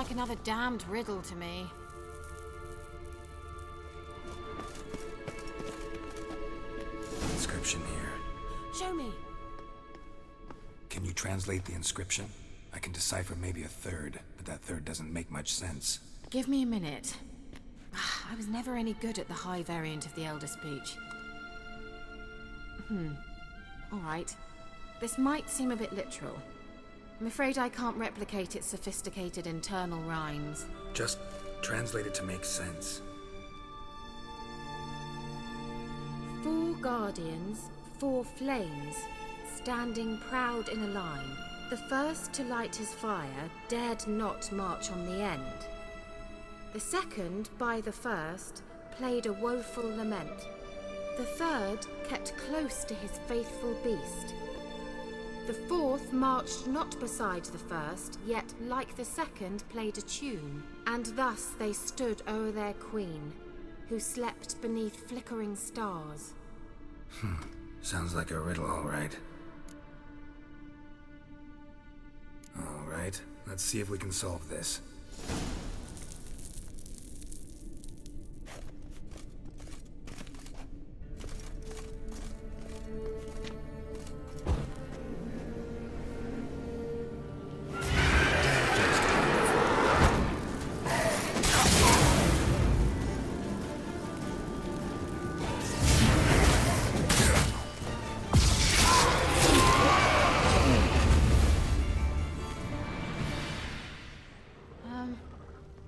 like another damned riddle to me. Inscription here. Show me. Can you translate the inscription? I can decipher maybe a third, but that third doesn't make much sense. Give me a minute. I was never any good at the high variant of the Elder Speech. Alright. This might seem a bit literal. I'm afraid I can't replicate its sophisticated internal rhymes. Just translate it to make sense. 4 guardians, 4 flames, standing proud in a line. The first to light his fire dared not march on the end. The second, by the first, played a woeful lament. The third kept close to his faithful beast. The fourth marched not beside the first, yet like the second played a tune. And thus they stood o'er their queen, who slept beneath flickering stars. Sounds like a riddle, all right. All right, let's see if we can solve this.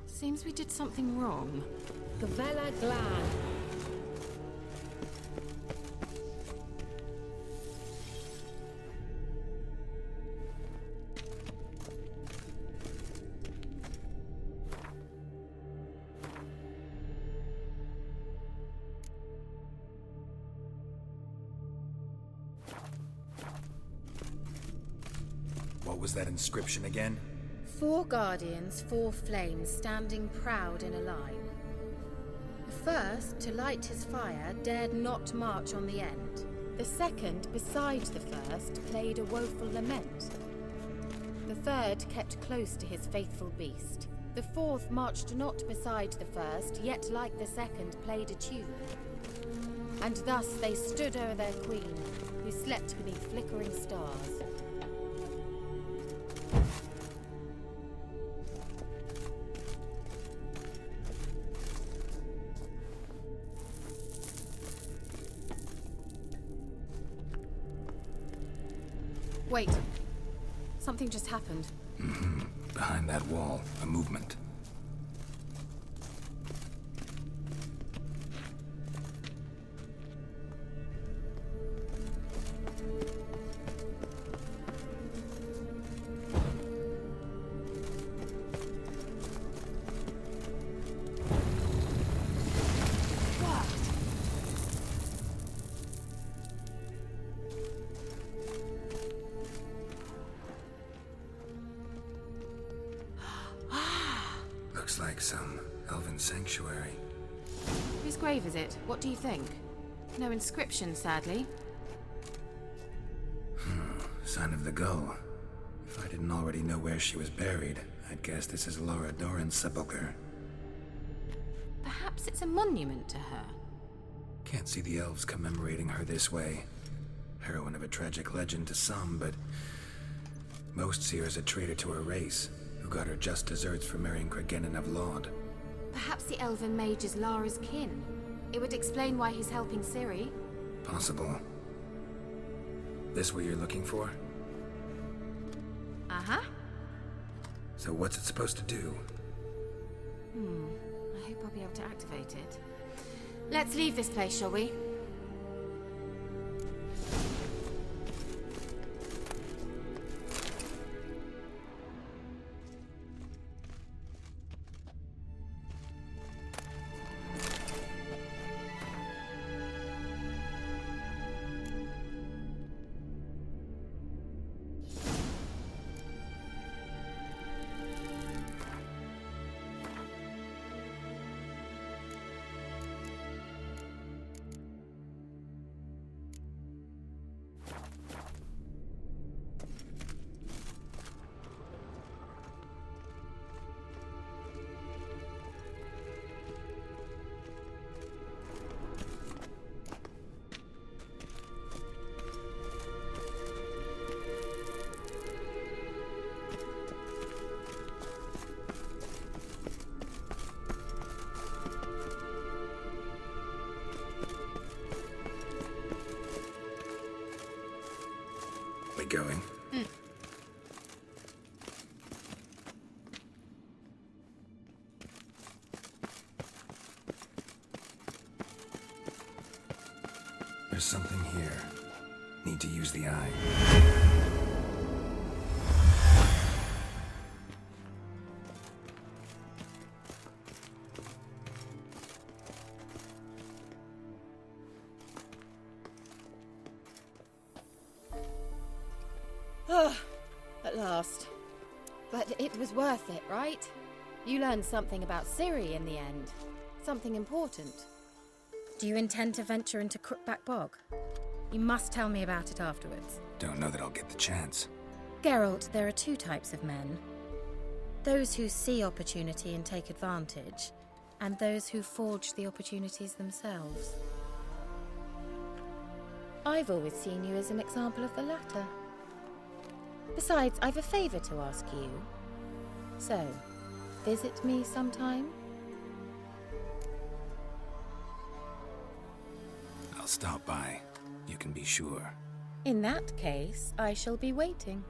Seems we did something wrong. Gavella Glad. What was that inscription again? 4 guardians, 4 flames, standing proud in a line. The first, to light his fire, dared not march on the end. The second, beside the first, played a woeful lament. The third kept close to his faithful beast. The fourth marched not beside the first, yet like the second played a tune. And thus they stood o'er their queen, who slept beneath flickering stars. Wait. Something just happened. Behind that wall, a movement. Looks like some elven sanctuary. Whose grave is it? What do you think? No inscription, sadly. Sign of the gull. If I didn't already know where she was buried, I'd guess this is Laura Doran's sepulcher. Perhaps it's a monument to her. Can't see the elves commemorating her this way. Heroine of a tragic legend to some, but most see her as a traitor to her race, who got her just deserts for marrying Cregennan of Laud. Perhaps the elven mage is Lara's kin. It would explain why he's helping Ciri. Possible. This what you're looking for? Uh-huh. So what's it supposed to do? I hope I'll be able to activate it. Let's leave this place, shall we? going. There's something here. Need to use the eye. At last. But it was worth it, right? You learned something about Ciri in the end. Something important. Do you intend to venture into Crookback Bog? You must tell me about it afterwards. Don't know that I'll get the chance. Geralt, there are two types of men. Those who see opportunity and take advantage, and those who forge the opportunities themselves. I've always seen you as an example of the latter. Besides, I've a favor to ask you. So, visit me sometime? I'll stop by. You can be sure. In that case, I shall be waiting.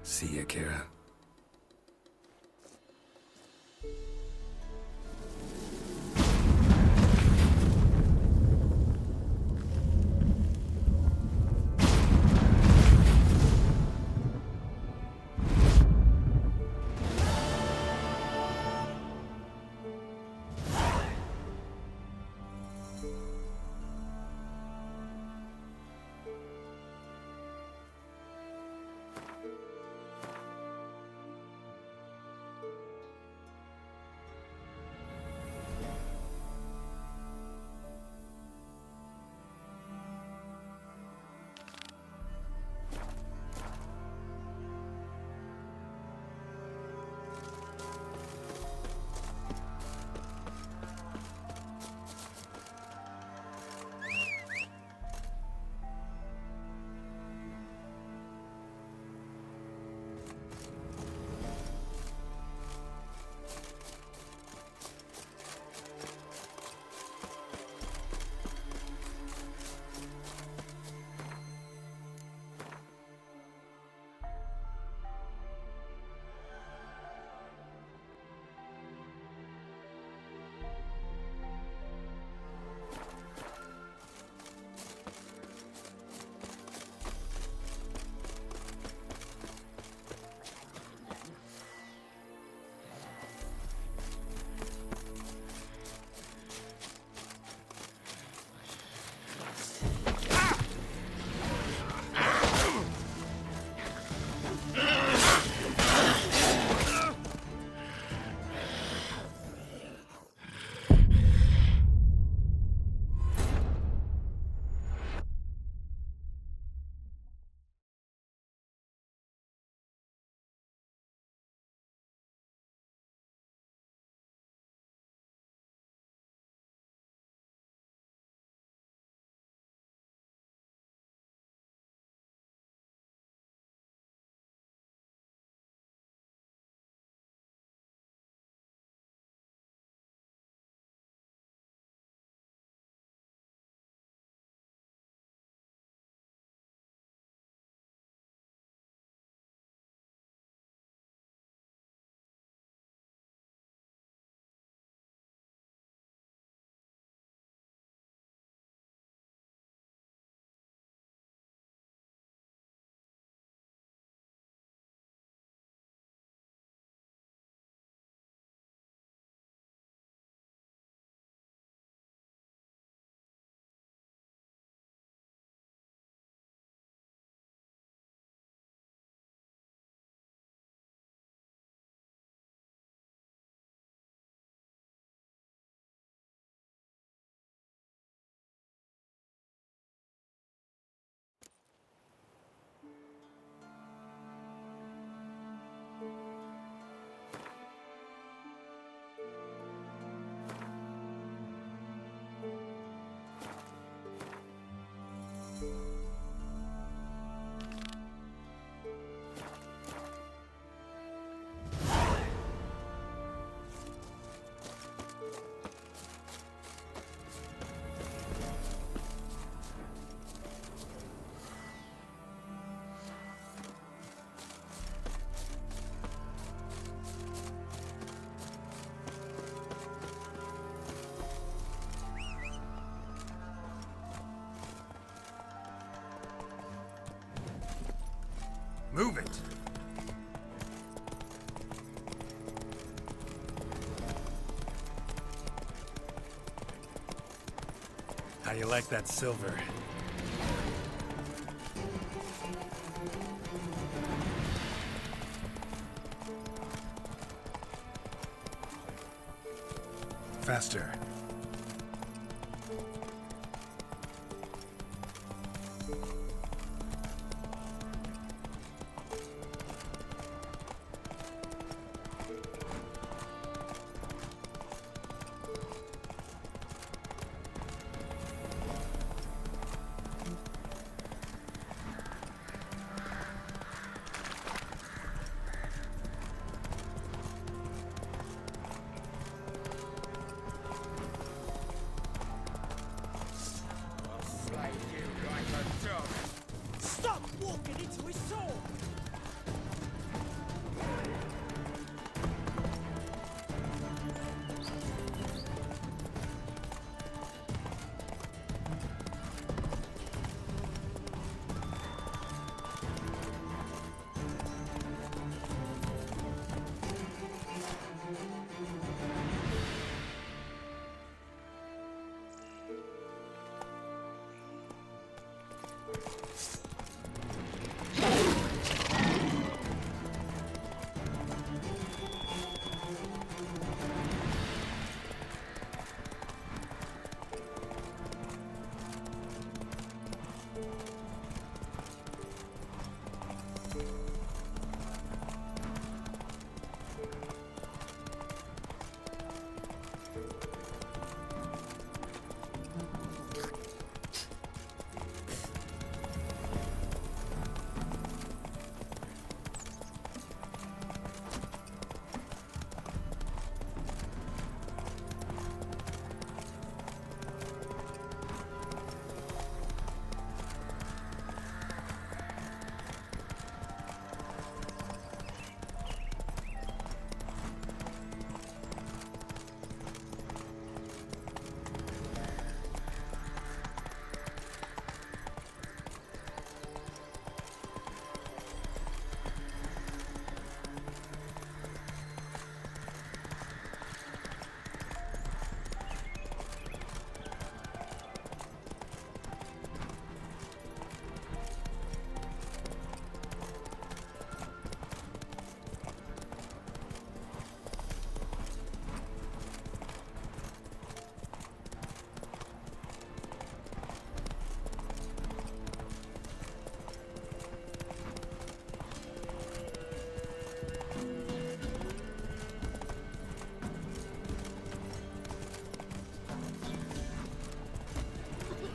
See ya, Kira. Move it! How you like that silver? Faster. Stop walking into his sword!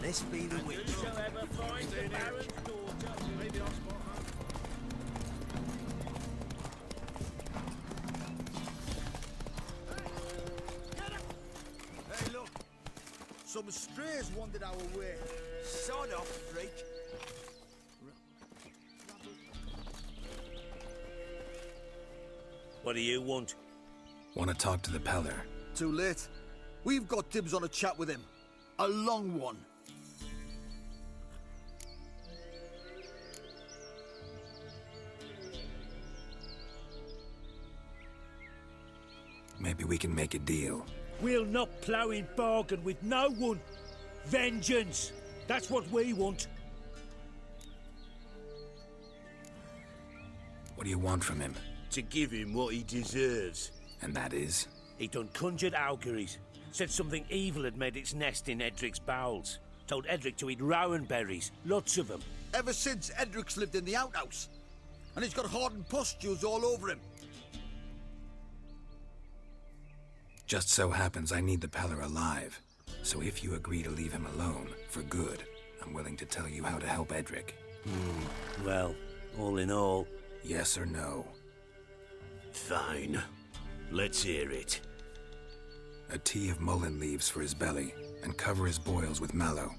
This be the witch. Shall ever find the Baron's daughter? Maybe I'll spot her. Hey, look. Some strays wandered our way. Sod off, freak. What do you want? Want to talk to the Peller? Too late. We've got dibs on a chat with him. A long one. Maybe we can make a deal. We'll not plough in bargain with no one. Vengeance. That's what we want. What do you want from him? To give him what he deserves. And that is? He done conjured auguries. Said something evil had made its nest in Edric's bowels. Told Edric to eat rowan berries. Lots of them. Ever since Edric's lived in the outhouse. And he's got hardened pustules all over him. Just so happens I need the Peller alive. So if you agree to leave him alone, for good, I'm willing to tell you how to help Edric. Well, all in all... Yes or no? Fine. Let's hear it. A tea of mullein leaves for his belly, and cover his boils with mallow.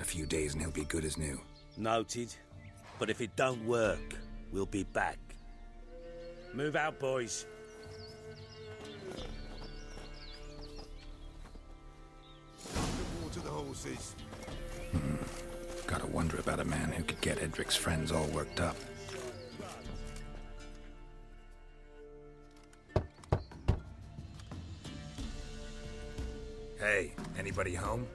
A few days and he'll be good as new. Noted. But if it don't work, we'll be back. Move out, boys. To the horses. Gotta wonder about a man who could get Edric's friends all worked up. Everybody home?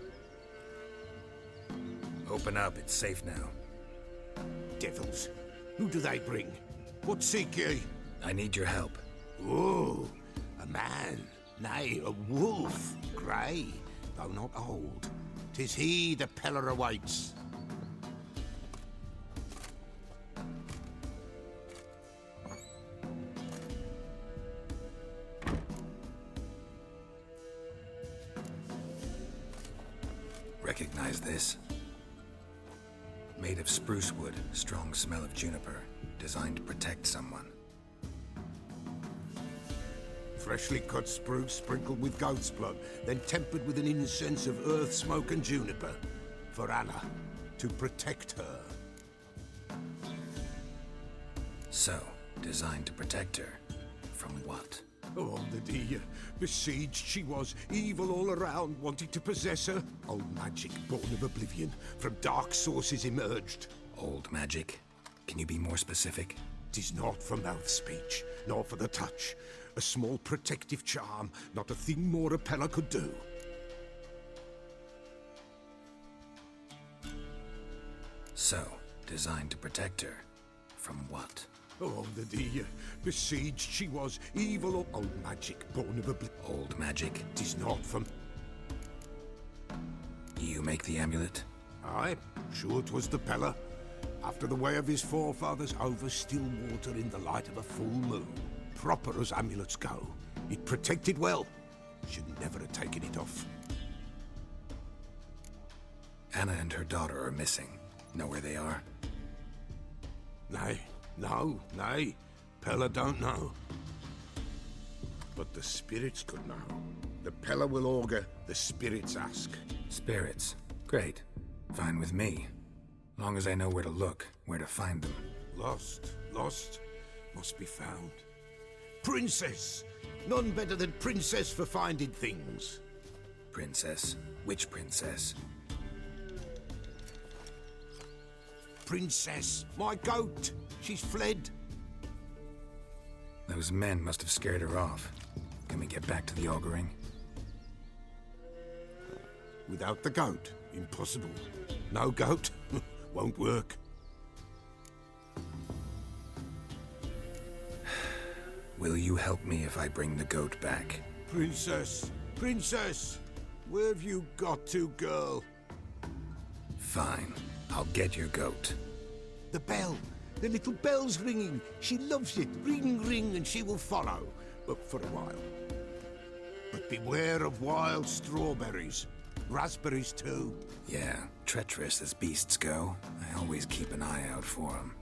Open up, it's safe now. Devils. Who do they bring? What seek ye? I need your help. Oh, a man. Nay, a wolf. Grey, though not old. 'Tis he the Peller awaits. Recognize this? Made of spruce wood, strong smell of juniper. Designed to protect someone. Freshly cut spruce sprinkled with goat's blood, then tempered with an incense of earth, smoke and juniper. For Anna, to protect her. So, designed to protect her. From what? Oh, the dear. Besieged she was, evil all around, wanting to possess her. Old magic, born of oblivion, from dark sources emerged. Old magic? Can you be more specific? 'Tis not for mouth speech, nor for the touch. A small protective charm, not a thing more a Peller could do. So, designed to protect her. From what? Oh, the dear. Besieged she was, evil or old magic, born of oblivion. Old magic? 'Tis not from... You make the amulet? Aye, sure 'twas the Peller. After the way of his forefathers, over still water in the light of a full moon. Proper as amulets go. It protected well. Should never have taken it off. Anna and her daughter are missing. Know where they are? Nay, nay. Peller don't know. But the spirits could know. The Peller will augur, the spirits ask. Spirits. Great. Fine with me. Long as I know where to look, where to find them. Lost, must be found. Princess! None better than Princess for finding things. Princess? Which princess? Princess, my goat! She's fled. Those men must have scared her off. Can we get back to the auguring? Without the goat, impossible. No goat, won't work. Will you help me if I bring the goat back? Princess, where have you got to, girl? Fine. I'll get your goat. The bell. The little bell's ringing. She loves it. Ring, ring, and she will follow. But for a while. But beware of wild strawberries. Raspberries, too. Yeah, treacherous as beasts go. I always keep an eye out for them.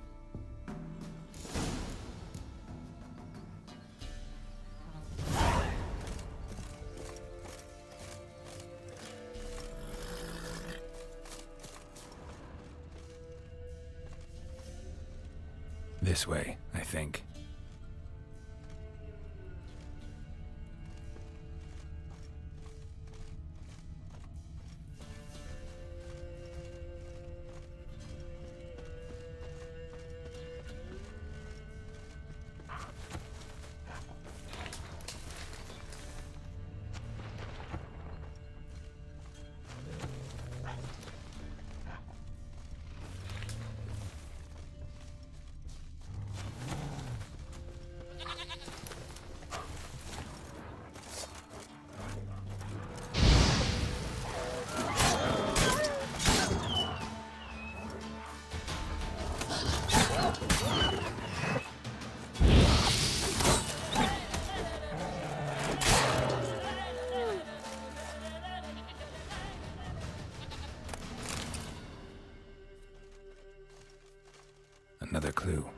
This way, I think. Another clue.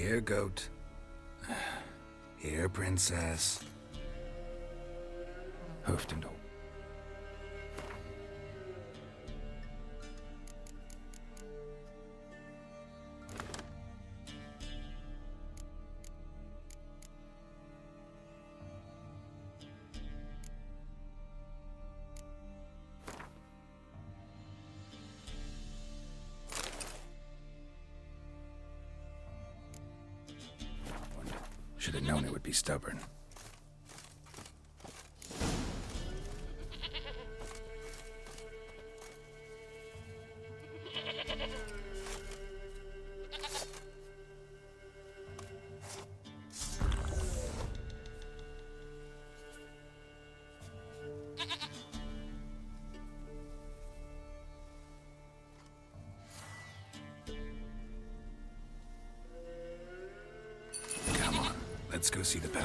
Here, goat. Here, princess. Hoofdendel. Should have known it would be stubborn. Let's go see the Peller.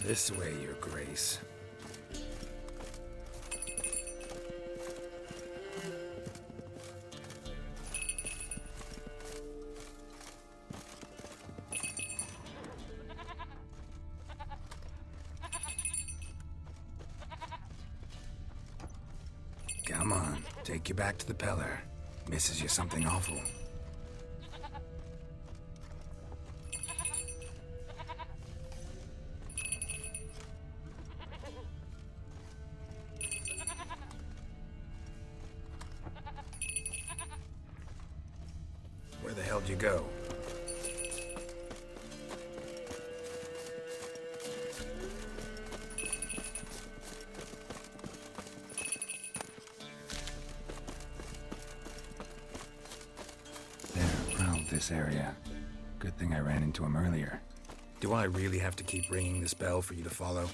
This way, Your Grace. Come on, take you back to the Peller. Misses you something awful. Where the hell'd you go? This area. Good thing I ran into him earlier. Do I really have to keep ringing this bell for you to follow?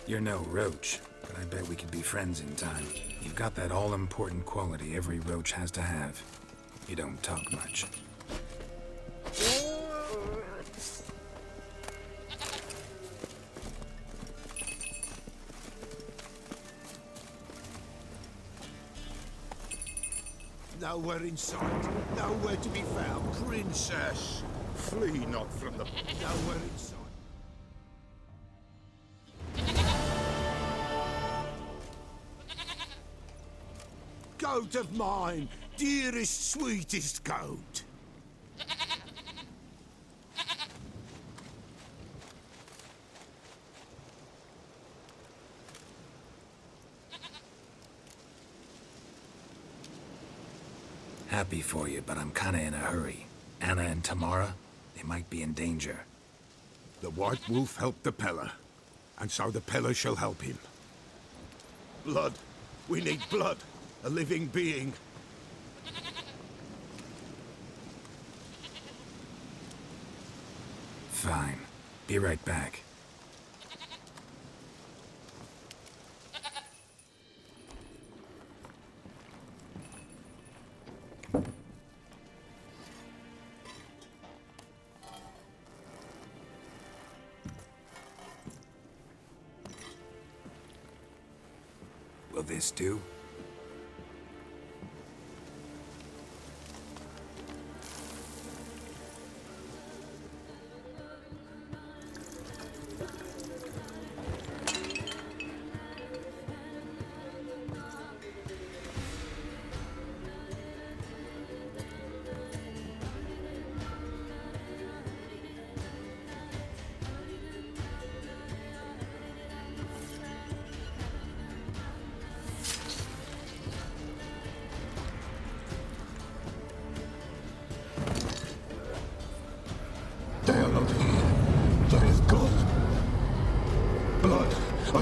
You're no roach, but I bet we could be friends in time. You've got that all-important quality every roach has to have. You don't talk much. Nowhere in sight, nowhere to be found. Princess, flee not from the... Nowhere in sight. Goat of mine, dearest, sweetest goat. Happy for you, but I'm kinda in a hurry. Anna and Tamara, they might be in danger. The White Wolf helped the Peller, and so the Peller shall help him. Blood. We need blood. A living being. Fine. Be right back. Will this do?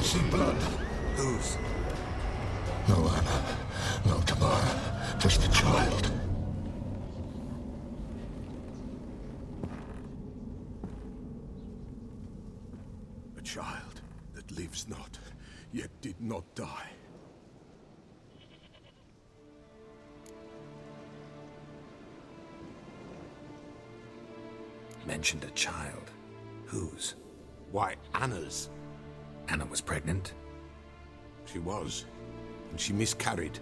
see blood. Whose? No Anna, no Tamara, just the child. A child that lives not, yet did not die. Mentioned a child. Whose? Why, Anna's. Anna was pregnant? She was, and she miscarried.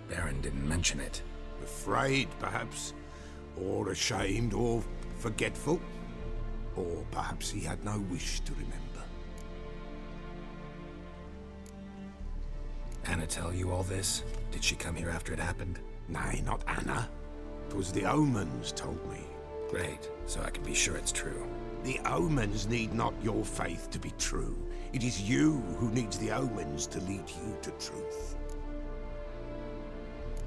Baron didn't mention it. Afraid, perhaps, or ashamed, or forgetful. Or perhaps he had no wish to remember. Anna tell you all this? Did she come here after it happened? Nay, not Anna. 'Twas the omens told me. Great, so I can be sure it's true. The omens need not your faith to be true. It is you who needs the omens to lead you to truth.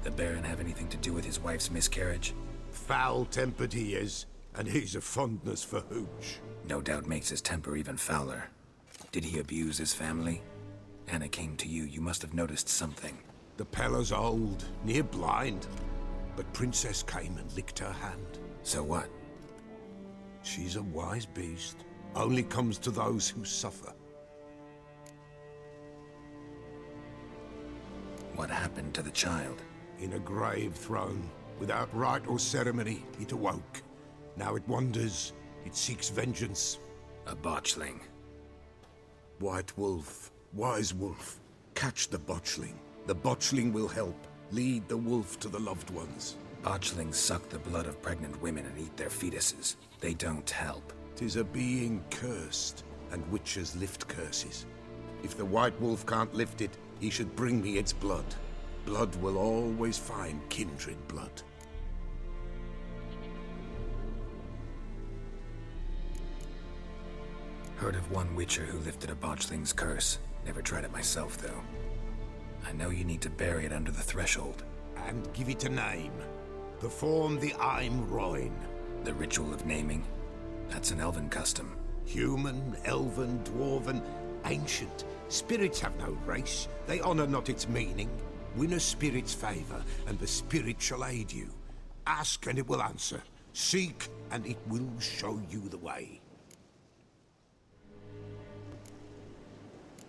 The Baron have anything to do with his wife's miscarriage? Foul-tempered he is, and he's a fondness for hooch. No doubt makes his temper even fouler. Did he abuse his family? Anna came to you, you must have noticed something. The Pella's old, near blind, but Princess came and licked her hand. So what? She's a wise beast, only comes to those who suffer. What happened to the child? In a grave thrown, without rite or ceremony, it awoke. Now it wanders, it seeks vengeance. A botchling. White Wolf, wise wolf, catch the botchling. The botchling will help, lead the wolf to the loved ones. Botchlings suck the blood of pregnant women and eat their fetuses. They don't help. 'Tis a being cursed, and witches lift curses. If the White Wolf can't lift it, he should bring me its blood. Blood will always find kindred blood. Heard of one witcher who lifted a botchling's curse. Never tried it myself, though. I know you need to bury it under the threshold. And give it a name. Perform the Aim Roin. The ritual of naming? That's an elven custom. Human, elven, dwarven, ancient. Spirits have no race. They honor not its meaning. Win a spirit's favor, and the spirit shall aid you. Ask, and it will answer. Seek, and it will show you the way.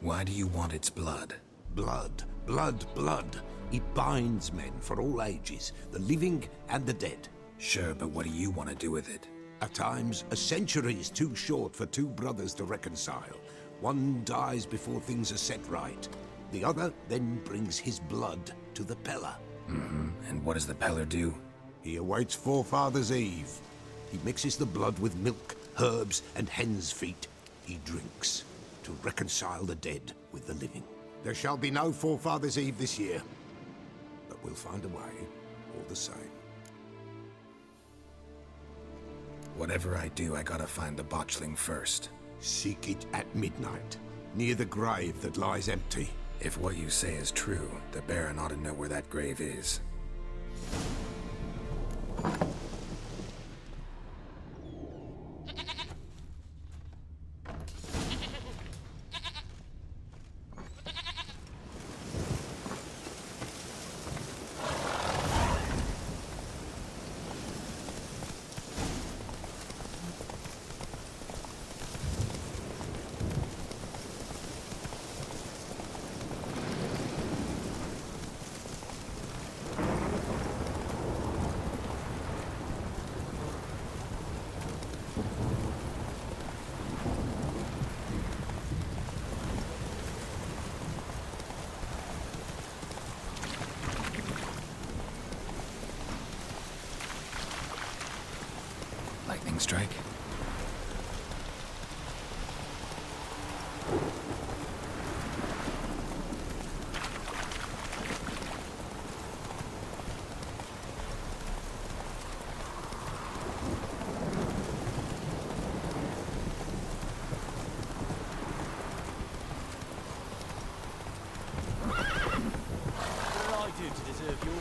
Why do you want its blood? Blood, blood, blood. It binds men for all ages, the living and the dead. Sure, but what do you want to do with it? At times, a century is too short for two brothers to reconcile. One dies before things are set right. The other then brings his blood to the Peller. And what does the Peller do? He awaits Forefathers' Eve. He mixes the blood with milk, herbs, and hen's feet. He drinks to reconcile the dead with the living. There shall be no Forefathers' Eve this year, but we'll find a way, all the same. Whatever I do, I gotta find the botchling first. Seek it at midnight, near the grave that lies empty. If what you say is true, the Baron ought to know where that grave is. Lightning strike? What did I do to deserve your...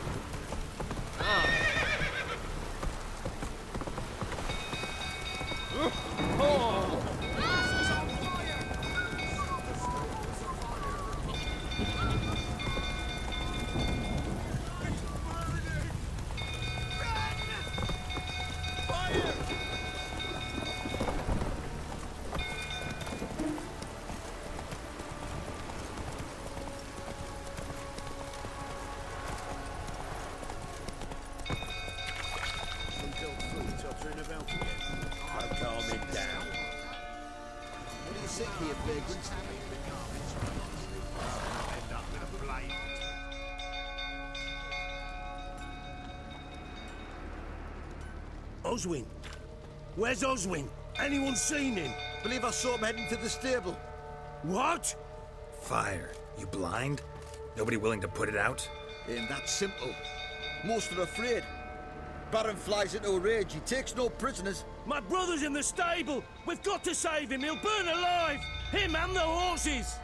Watering the belt again. I'll calm him down. What do you think here, vagrants? Oswin? Where's Oswin? Anyone seen him? Believe I saw him heading to the stable. What? Fire. You blind? Nobody willing to put it out? Ain't that simple. Most are afraid. Baron flies into a rage. He takes no prisoners. My brother's in the stable! We've got to save him! He'll burn alive! Him and the horses!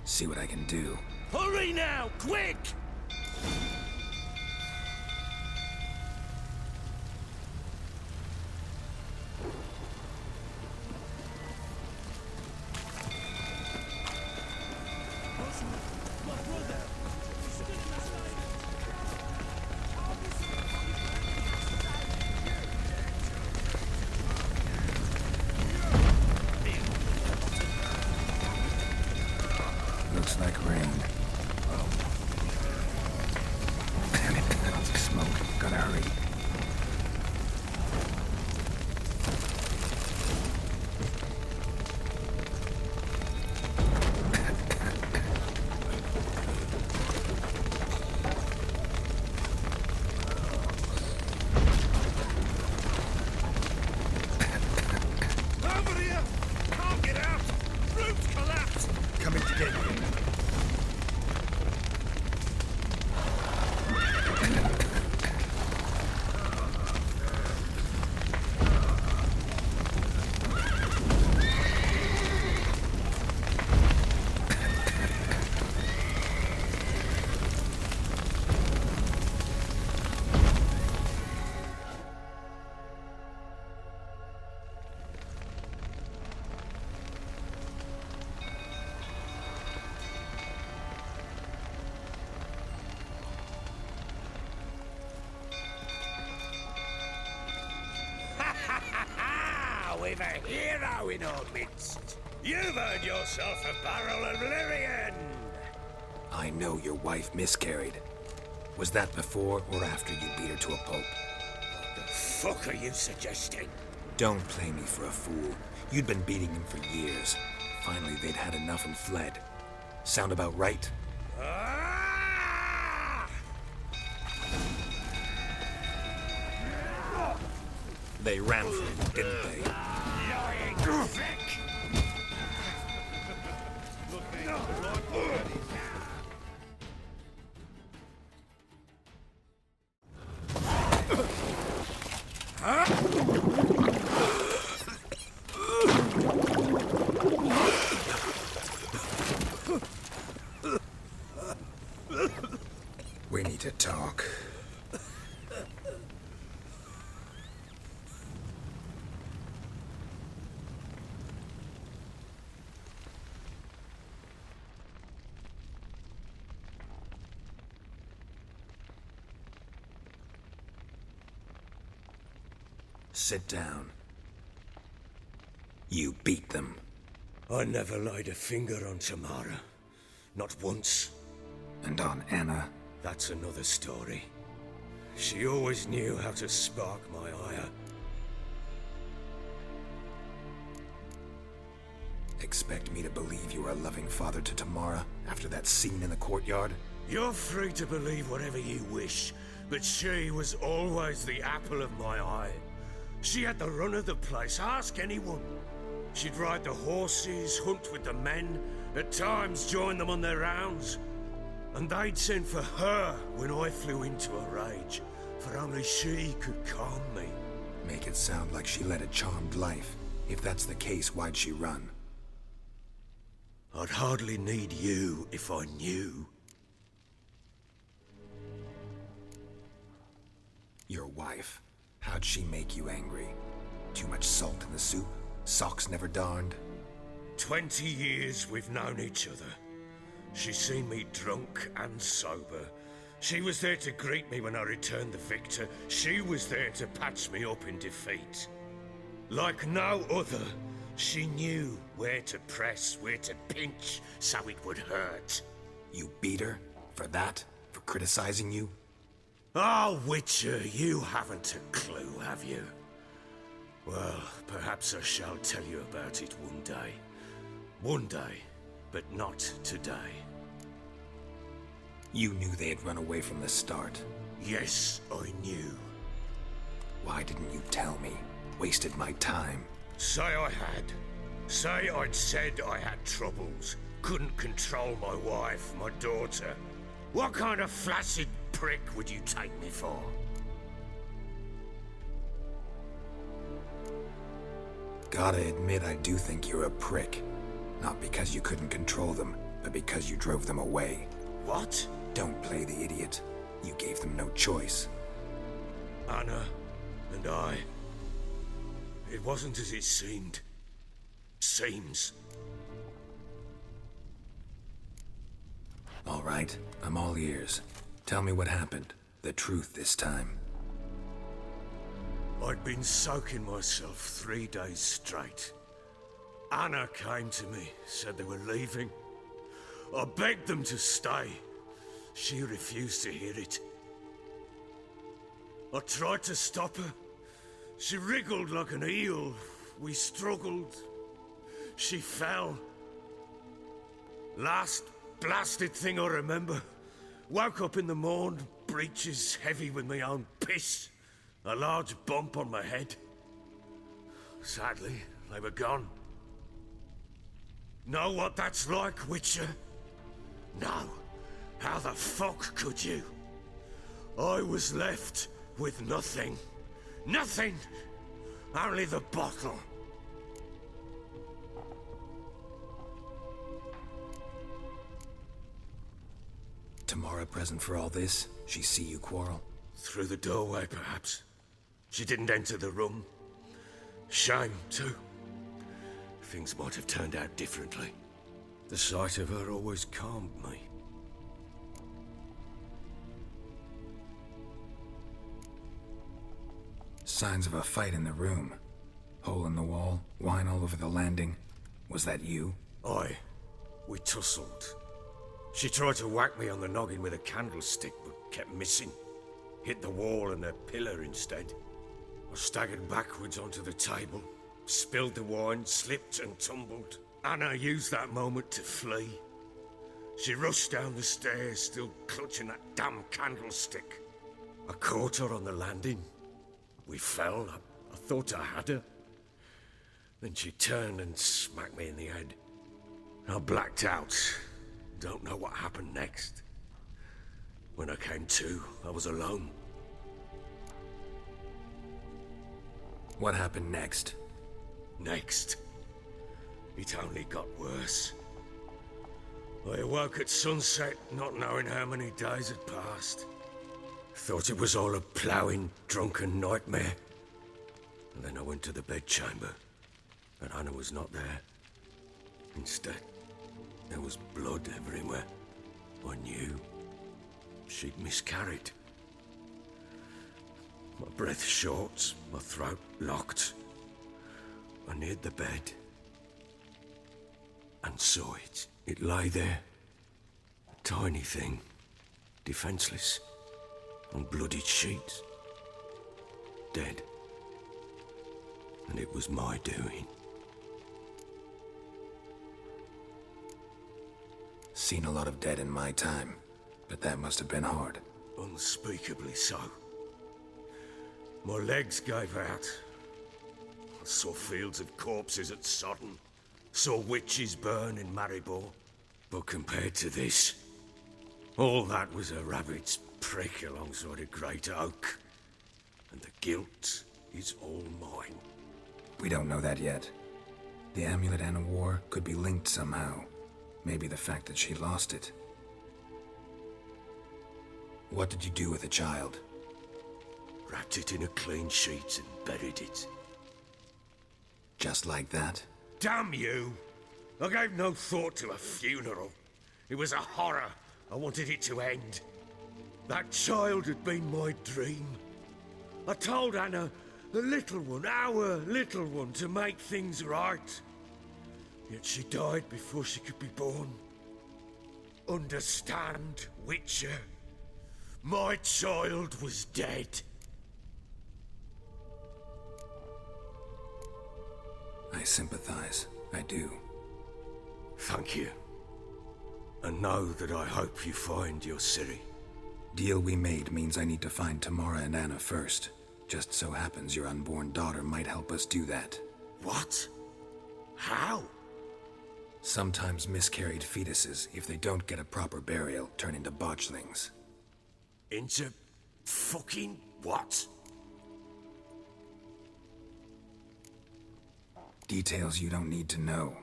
See what I can do. Hurry now! Quick! Looks like rain. Oh. Damn it, that's smoke. Gotta hurry. Over here! Can't get out! Roof's collapsed! Coming to get you. We've a hero in our midst. You've earned yourself a barrel of Lyrian. I know your wife miscarried. Was that before or after you beat her to a pulp? What the fuck are you suggesting? Don't play me for a fool. You'd been beating them for years. Finally, they'd had enough and fled. Sound about right? Ah! They ran from you, didn't they? Lying thick! We need to talk. Sit down. You beat them. I never laid a finger on Tamara. Not once. And on Anna. That's another story. She always knew how to spark my ire. Expect me to believe you were a loving father to Tamara after that scene in the courtyard? You're free to believe whatever you wish, but she was always the apple of my eye. She had the run of the place, ask anyone. She'd ride the horses, hunt with the men, at times join them on their rounds. And they'd send for her when I flew into a rage, for only she could calm me. Make it sound like she led a charmed life. If that's the case, why'd she run? I'd hardly need you if I knew. Your wife. How'd she make you angry? Too much salt in the soup? Socks never darned? 20 years we've known each other. She's seen me drunk and sober. She was there to greet me when I returned the victor. She was there to patch me up in defeat. Like no other, she knew where to press, where to pinch, so it would hurt. You beat her? For that? For criticizing you? Oh, Witcher, you haven't a clue, have you? Well, perhaps I shall tell you about it one day. One day, but not today. You knew they had run away from the start. Yes, I knew. Why didn't you tell me? Wasted my time. Say I had. Say I'd said I had troubles. Couldn't control my wife, my daughter. What kind of flaccid prick would you take me for? Gotta admit, I do think you're a prick. Not because you couldn't control them, but because you drove them away. What? Don't play the idiot. You gave them no choice. Anna and I... It wasn't as it seemed. Seems. All right, I'm all ears. Tell me what happened. The truth this time. I'd been soaking myself 3 days straight. Anna came to me, said they were leaving. I begged them to stay. She refused to hear it. I tried to stop her. She wriggled like an eel. We struggled. She fell. Last blasted thing I remember. Woke up in the morn, breeches heavy with my own piss. A large bump on my head. Sadly, they were gone. Know what that's like, Witcher? No. How the fuck could you? I was left with nothing. Nothing! Only the bottle. Tamara present for all this? She see you quarrel? Through the doorway, perhaps. She didn't enter the room. Shame, too. Things might have turned out differently. The sight of her always calmed me. Signs of a fight in the room. Hole in the wall, wine all over the landing. Was that you? Aye. We tussled. She tried to whack me on the noggin with a candlestick, but kept missing. Hit the wall and a pillar instead. I staggered backwards onto the table, spilled the wine, slipped and tumbled. Anna used that moment to flee. She rushed down the stairs, still clutching that damn candlestick. I caught her on the landing. We fell. I thought I had her. Then she turned and smacked me in the head. I blacked out. Don't know what happened next. When I came to, I was alone. What happened next? Next? It only got worse. I awoke at sunset, not knowing how many days had passed. Thought it was all a ploughing, drunken nightmare. And then I went to the bedchamber, and Anna was not there. Instead, there was blood everywhere. I knew she'd miscarried. My breath short, my throat locked. I neared the bed and saw it. It lay there, a tiny thing, defenseless, on bloodied sheets, dead. And it was my doing. Seen a lot of dead in my time, but that must have been hard. Unspeakably so. My legs gave out. I saw fields of corpses at Sodden. Saw witches burn in Maribor. But compared to this, all that was a rabbit's prick alongside a great oak. And the guilt is all mine. We don't know that yet. The amulet Anna wore could be linked somehow. Maybe the fact that she lost it. What did you do with the child? Wrapped it in a clean sheet and buried it. Just like that? Damn you! I gave no thought to a funeral. It was a horror. I wanted it to end. That child had been my dream. I told Anna, the little one, our little one, to make things right. Yet she died before she could be born. Understand, Witcher? My child was dead. I sympathize. I do. Thank you. And know that I hope you find your Ciri. Deal we made means I need to find Tamara and Anna first. Just so happens your unborn daughter might help us do that. What? How? Sometimes miscarried fetuses, if they don't get a proper burial, turn into botchlings. Into fucking what? Details you don't need to know.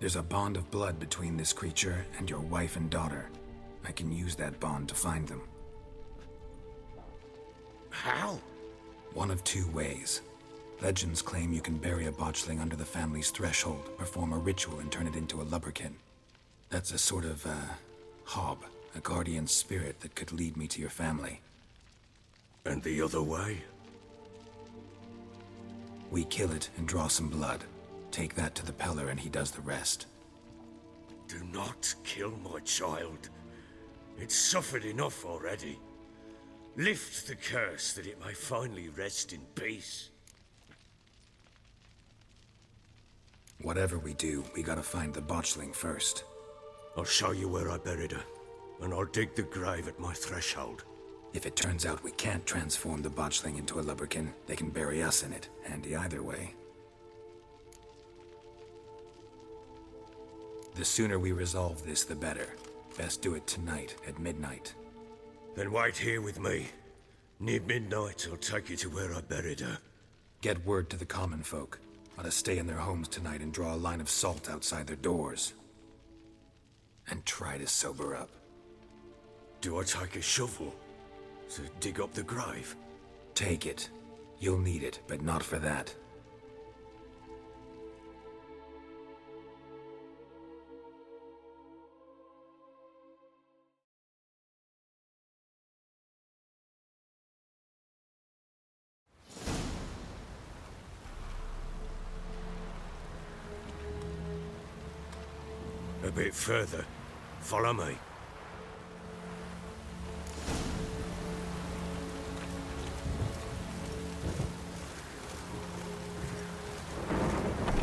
There's a bond of blood between this creature and your wife and daughter. I can use that bond to find them. How? One of two ways. Legends claim you can bury a botchling under the family's threshold, perform a ritual, and turn it into a lubberkin. That's a sort of, hob, a guardian spirit that could lead me to your family. And the other way? We kill it and draw some blood. Take that to the Peller and he does the rest. Do not kill my child. It's suffered enough already. Lift the curse that it may finally rest in peace. Whatever we do, we gotta find the botchling first. I'll show you where I buried her, and I'll dig the grave at my threshold. If it turns out we can't transform the botchling into a lubberkin, they can bury us in it. Handy either way. The sooner we resolve this, the better. Best do it tonight, at midnight. Then wait here with me. Near midnight, I'll take you to where I buried her. Get word to the common folk. Let us stay in their homes tonight and draw a line of salt outside their doors. And try to sober up. Do I take a shovel to dig up the grave? Take it. You'll need it, but not for that. A bit further. Follow me.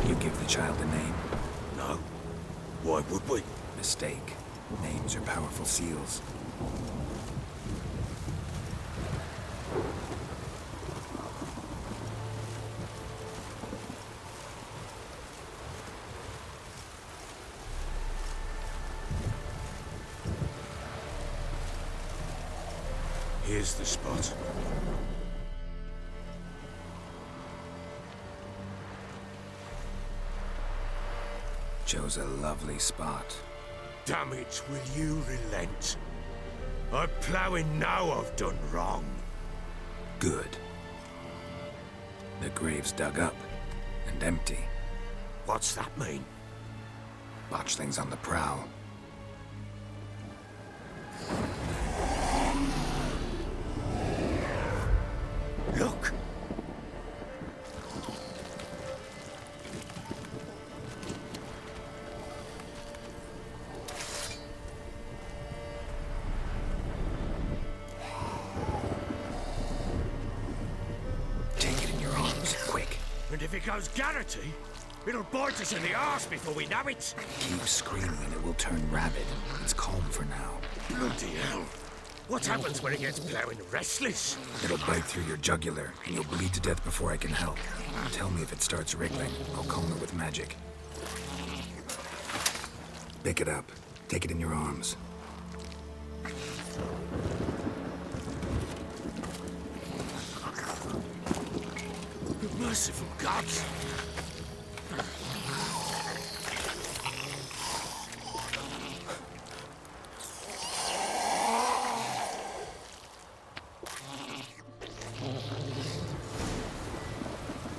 You give the child a name? No. Why would we? Mistake. Names are powerful seals. Here's the spot. Chose a lovely spot. Damn it, will you relent? I'm ploughing now I've done wrong. Good. The grave's dug up and empty. What's that mean? Botchling's on the prowl. Look! Take it in your arms, quick. And if it goes Garrity, it'll bite us in the arse before we know it. Keep screaming and it will turn rabid. It's calm for now. Bloody hell. What happens when it gets ploughing restless? It'll bite through your jugular, and you'll bleed to death before I can help. Tell me if it starts wriggling. I'll calm it with magic. Pick it up. Take it in your arms. Merciful gods!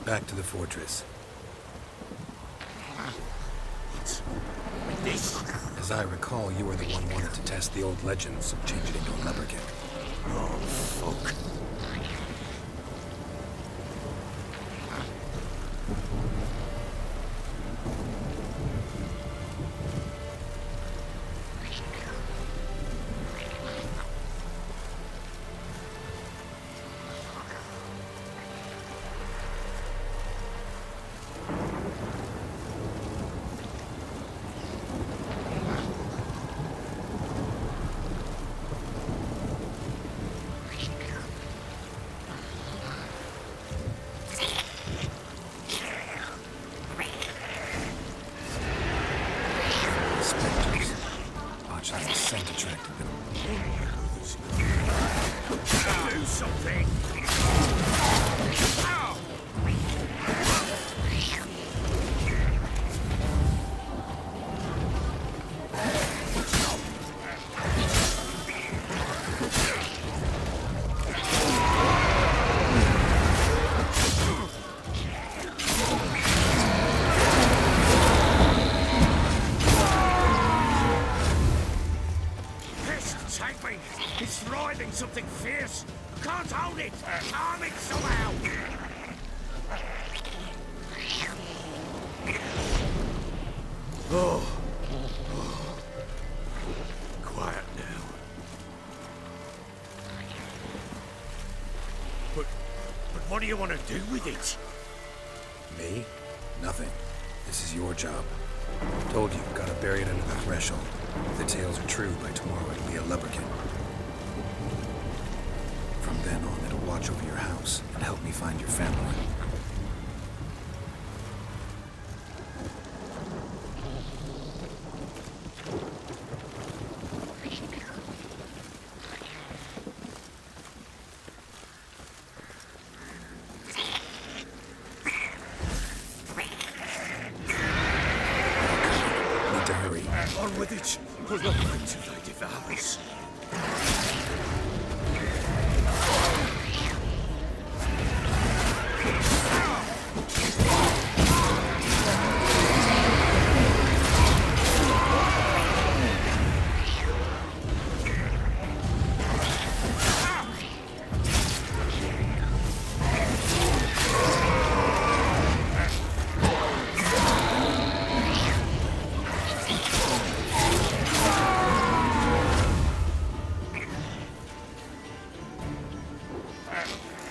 Back to the fortress. What? This? As I recall, you were the one wanted to test the old legends, change it into a lubberkin. Oh, fuck. attracted them. Do something! Take me! It's writhing something fierce! Can't hold it! Arm it somehow! Oh. Quiet now. But what do you want to do with it? Me? Nothing. This is your job. Told you, gotta bury it under the threshold. If the tales are true, by tomorrow it'll be a lubberkin. From then on, it'll watch over your house and help me find your family. Need to hurry. On with it! We'll not wait till they devour us.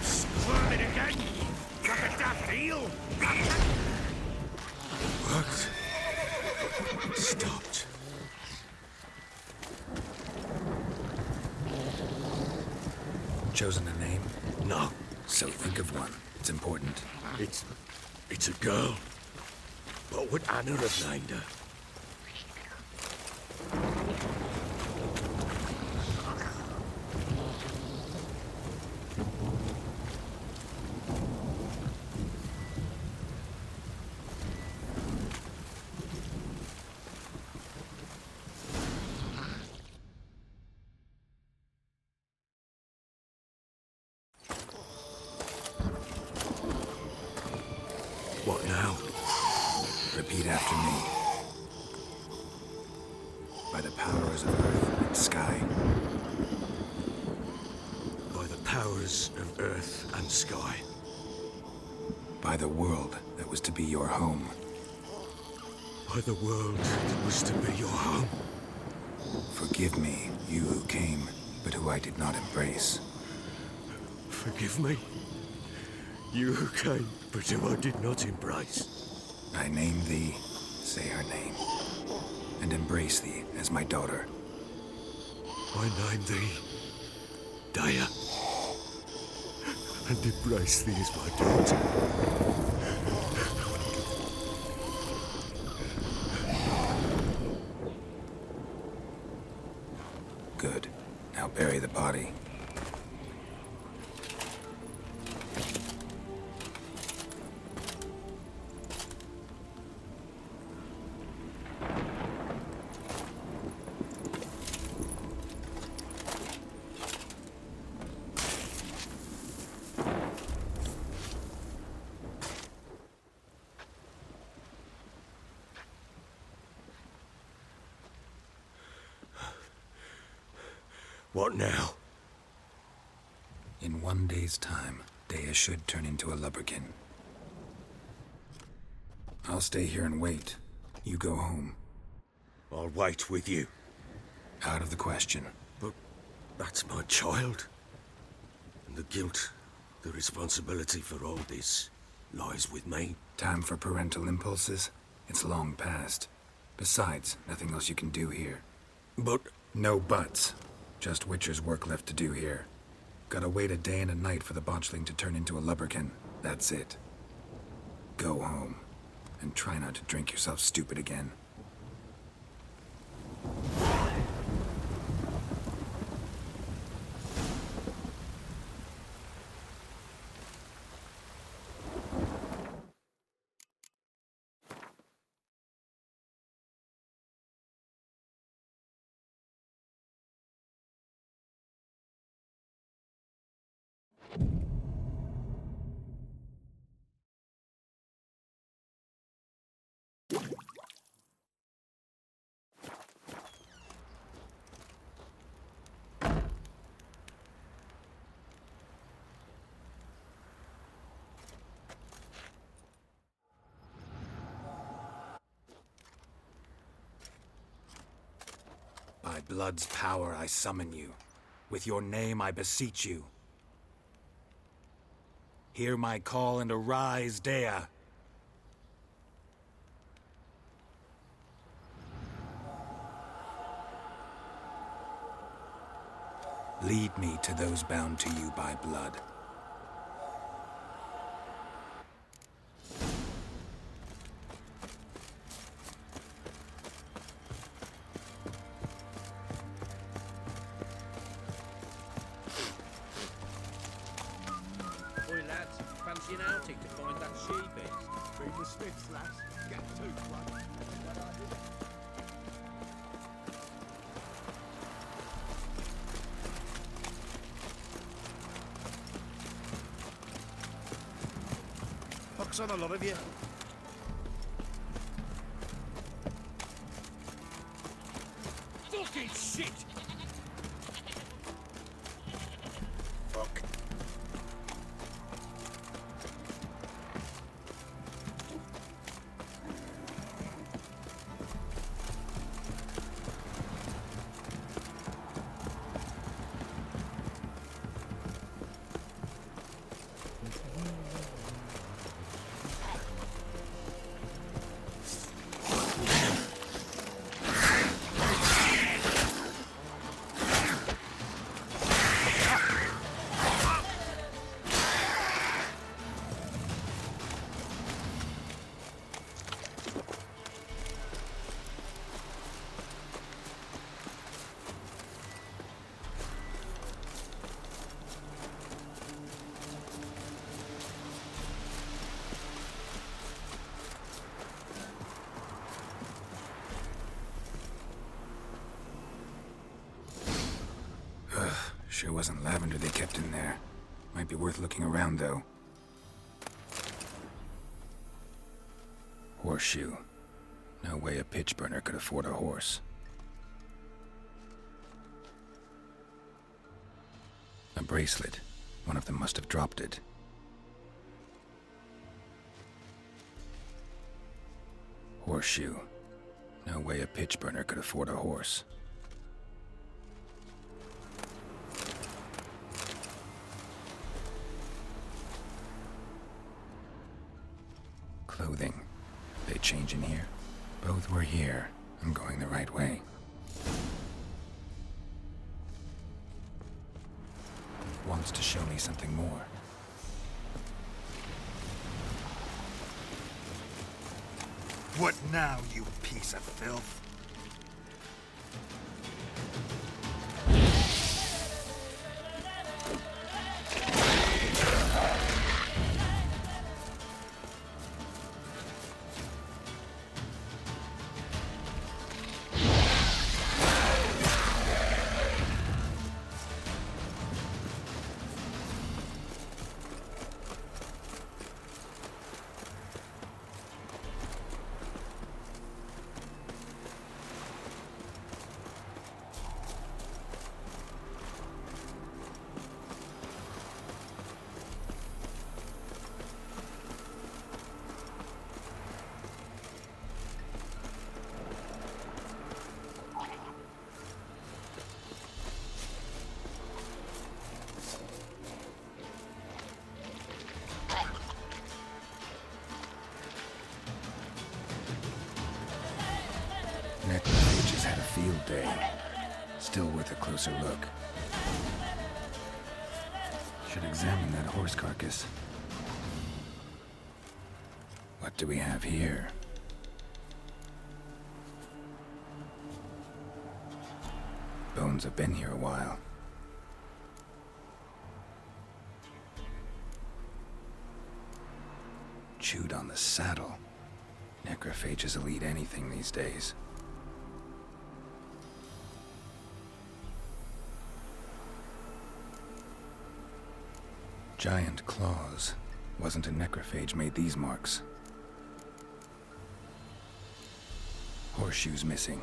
Squirming again! Like a daft eel! Worked. Stopped. Chosen a name? No, So think of one. It's important. it's a girl. What would Anna have named her? What now? Repeat after me. By the powers of earth and sky. By the powers of earth and sky. By the world that was to be your home. By the world that was to be your home. Forgive me, you who came, but who I did not embrace. Forgive me. You who came, but who I did not embrace. I name thee, say her name, and embrace thee as my daughter. I name thee Daya, and embrace thee as my daughter. Good. Now bury the body. What now? In 1 day's time, Daya should turn into a lubberkin. I'll stay here and wait. You go home. I'll wait with you. Out of the question. But that's my child. And the guilt, the responsibility for all this lies with me. Time for parental impulses? It's long past. Besides, nothing else you can do here. But No buts. Just Witcher's work left to do here. Gotta wait a day and a night for the botchling to turn into a lubberkin. That's it. Go home. And try not to drink yourself stupid again. By blood's power I summon you. With your name I beseech you. Hear my call and arise, Dea. Lead me to those bound to you by blood. Oi lads, fancy an outing to find that she-beast? Feed the sticks, lass. Get two, blood. Pox on a lot of you. Fucking shit! Fuck. Sure wasn't lavender they kept in there. Might be worth looking around, though. Horseshoe. No way a pitch burner could afford a horse. A bracelet. One of them must have dropped it. Horseshoe. No way a pitch burner could afford a horse. Clothing. They change in here. Both were here. I'm going the right way. Wants to show me something more. What now, you piece of filth? Necrophages had a field day. Still worth a closer look. Should examine that horse carcass. What do we have here? Bones have been here a while. Chewed on the saddle. Necrophages will eat anything these days. Giant claws. Wasn't a necrophage made these marks. Horseshoes missing.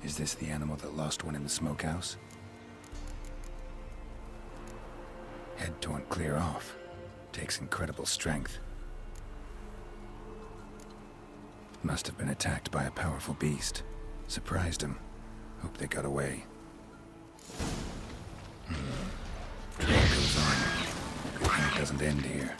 Is this the animal that lost one in the smokehouse? Head torn clear off. Takes incredible strength. Must have been attacked by a powerful beast. Surprised him. Hope they got away. Trail goes on. Good thing it doesn't end here.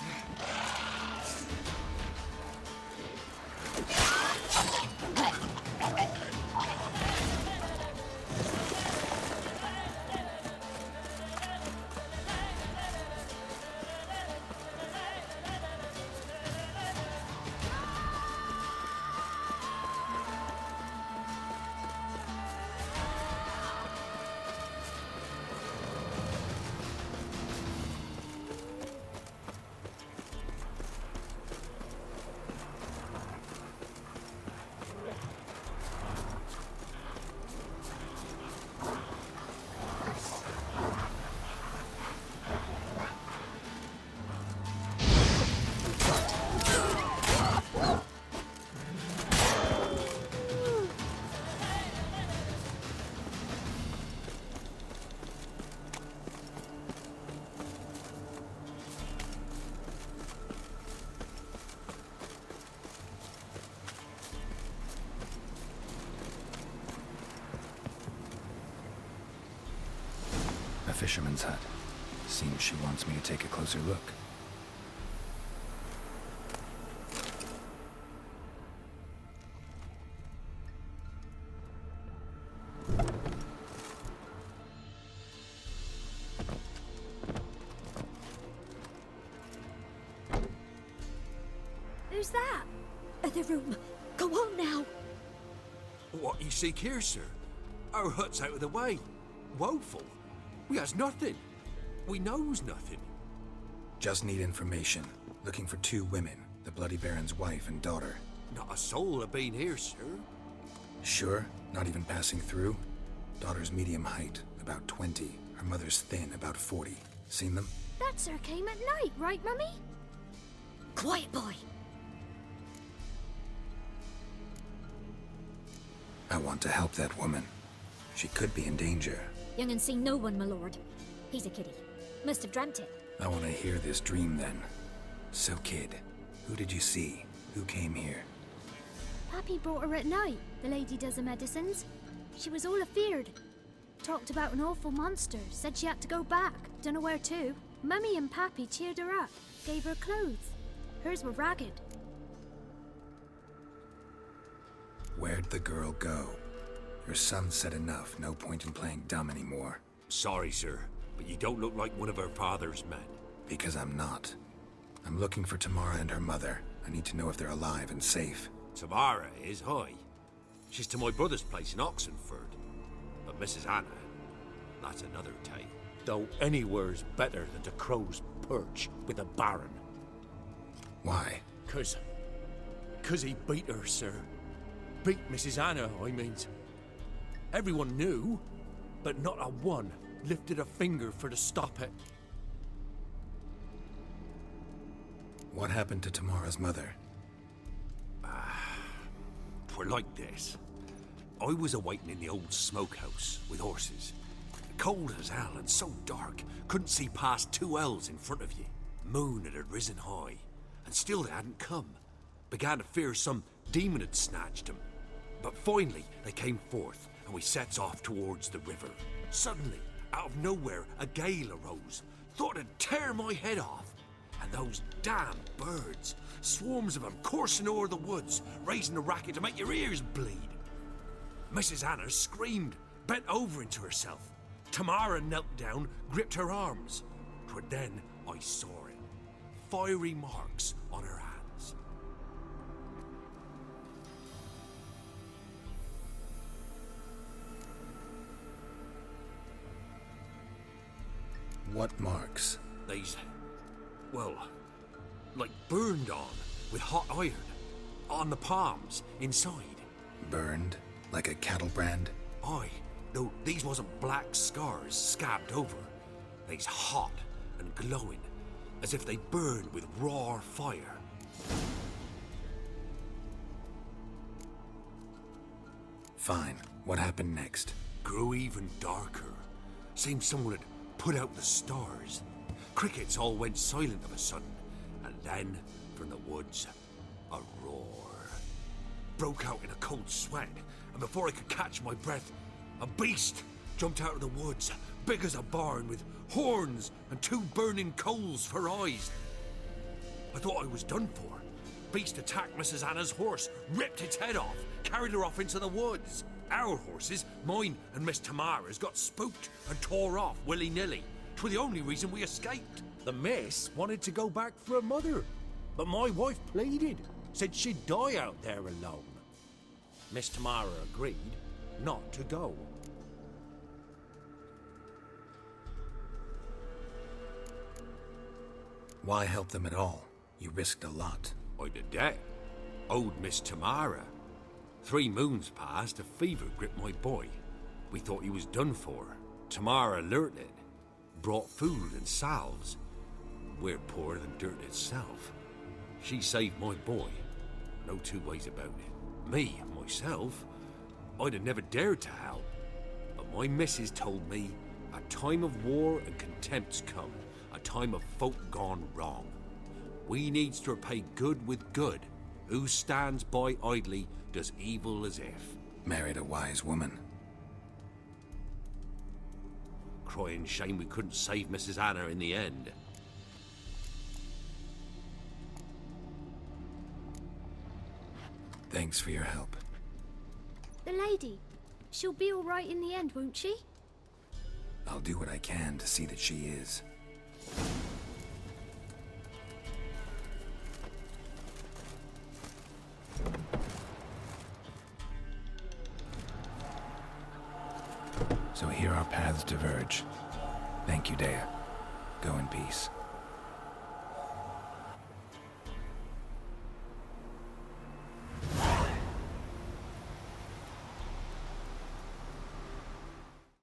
A fisherman's hut. Seems she wants me to take a closer look. Who's that? Other room. Go on now. What you seek here, sir? Our hut's out of the way. Woeful. We has nothing. We knows nothing. Just need information. Looking for 2 women. The Bloody Baron's wife and daughter. Not a soul have been here, sir. Sure? Not even passing through? Daughter's medium height, about 20. Her mother's thin, about 40. Seen them? That sir came at night, right, Mummy? Quiet, boy. I want to help that woman. She could be in danger. Young and seen no one, my lord. He's a kiddie. Must have dreamt it. I want to hear this dream then. So, kid, who did you see? Who came here? Pappy brought her at night. The lady does the medicines. She was all afeared. Talked about an awful monster. Said she had to go back. Dunno where to. Mummy and Pappy cheered her up. Gave her clothes. Hers were ragged. Where'd the girl go? Your son said enough. No point in playing dumb anymore. Sorry, sir, but you don't look like one of her father's men. Because I'm not. I'm looking for Tamara and her mother. I need to know if they're alive and safe. Tamara is, aye. She's to my brother's place in Oxenford. But Mrs. Anna, that's another tale. Though anywhere's better than to Crow's Perch with a Baron. Why? 'Cause he beat her, sir. Beat Mrs. Anna, I means. Everyone knew, but not a one lifted a finger for to stop it. What happened to Tamara's mother? 'Twere like this. I was awaiting in the old smokehouse with horses. Cold as hell and so dark, couldn't see past 2 ells in front of you. Moon had risen high, and still they hadn't come. Began to fear some demon had snatched them. But finally, they came forth, and we sets off towards the river. Suddenly, out of nowhere, a gale arose. Thought it'd tear my head off. And those damn birds, swarms of them coursing o'er the woods, raising a racket to make your ears bleed. Mrs. Anna screamed, bent over into herself. Tamara knelt down, gripped her arms. 'Twere then I saw it. Fiery marks on her hands. What marks? These, well, like burned on with hot iron. On the palms, inside. Burned? Like a cattle brand? Aye, though these wasn't black scars scabbed over. They's hot and glowing, as if they burned with raw fire. Fine. What happened next? Grew even darker. Seemed someone had put out the stars. Crickets all went silent of a sudden, and then, from the woods, a roar. Broke out in a cold sweat, and before I could catch my breath, a beast jumped out of the woods, big as a barn, with horns and 2 burning coals for eyes. I thought I was done for. Beast attacked Mrs. Anna's horse, ripped its head off, carried her off into the woods. Our horses, mine and Miss Tamara's, got spooked and tore off willy-nilly. 'Twas the only reason we escaped. The miss wanted to go back for her mother, but my wife pleaded, said she'd die out there alone. Miss Tamara agreed not to go. Why help them at all? You risked a lot. I'd a debt. Owed Miss Tamara. 3 moons passed, a fever gripped my boy. We thought he was done for. Tamara alerted. Brought food and salves. We're poorer than dirt itself. She saved my boy. No 2 ways about it. Me, myself, I'd have never dared to help. But my missus told me a time of war and contempt's come. A time of folk gone wrong. We needs to repay good with good. Who stands by idly does evil as if. Married a wise woman. Crying shame we couldn't save Mrs. Anna in the end. Thanks for your help. The lady. She'll be all right in the end, won't she? I'll do what I can to see that she is. So here our paths diverge. Thank you, Dea. Go in peace.